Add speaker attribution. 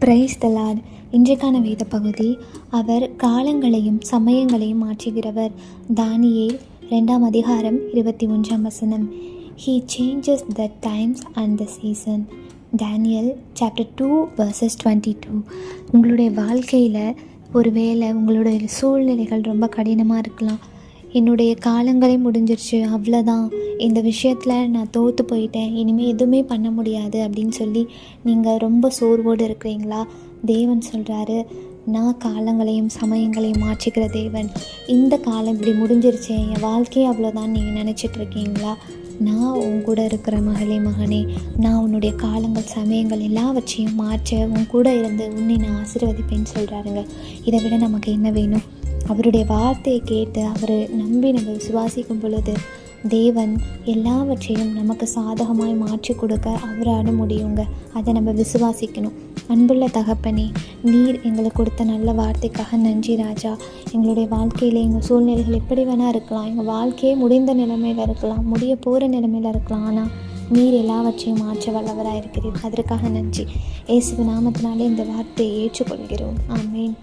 Speaker 1: Praise the Lord. இன்றைக்கான வேத பகுதி, அவர் காலங்களையும் சமயங்களையும் மாற்றுகிறவர். தானியேல் 2ஆம் அதிகாரம் 21 He changes the times and the season. Daniel chapter 2 verses 22. உங்களுடைய வாழ்க்கையில் ஒருவேளை உங்களுடைய சூழ்நிலைகள் ரொம்ப கடினமாக இருக்கலாம். என்னுடைய காலங்களே முடிஞ்சிருச்சு, அவ்வளோதான், இந்த விஷயத்தில் நான் தோற்று போயிட்டேன், இனிமேல் எதுவுமே பண்ண முடியாது அப்படின்னு சொல்லி நீங்கள் ரொம்ப சோர்வோடு இருக்கிறீங்களா? தேவன் சொல்கிறாரு, நான் காலங்களையும் சமயங்களையும் மாற்றிக்கிற தேவன். இந்த காலம் இப்படி முடிஞ்சிருச்சே, என் வாழ்க்கையே அவ்வளோதான் நீங்கள் நினச்சிட்ருக்கீங்களா? நான் உன் கூட இருக்கிற மகனே, நான் உன்னுடைய காலங்கள் சமயங்கள் எல்லாவற்றையும் மாற்ற உன் கூட இருந்து உன்னை நான் ஆசீர்வதிப்பேன்னு சொல்கிறாருங்க. இதை விட நமக்கு என்ன வேணும்? அவருடைய வார்த்தையை கேட்டு அவரை நம்பி நம்ம விசுவாசிக்கும் பொழுது தேவன் எல்லாவற்றையும் நமக்கு சாதகமாய் மாற்றி கொடுக்க அவரால் முடியுங்க. அதை நம்ம விசுவாசிக்கணும். அன்புள்ள தகப்பனே, நீர் எங்களுக்கு கொடுத்த நல்ல வார்த்தைக்காக நன்றி ராஜா. எங்களுடைய வாழ்க்கையில் எங்கள் சூழ்நிலைகள் எப்படி வேணால் இருக்கலாம், எங்கள் வாழ்க்கையே முடிந்த நிலைமையில் இருக்கலாம், முடிய போகிற நிலைமையில் இருக்கலாம், ஆனால் நீர் எல்லாவற்றையும் மாற்ற வல்லவராக இருக்கிறீர். அதற்காக நன்றி. இயேசுவின் நாமத்தினாலே இந்த வார்த்தையை ஏற்றுக்கொள்கிறோம். ஆமென்.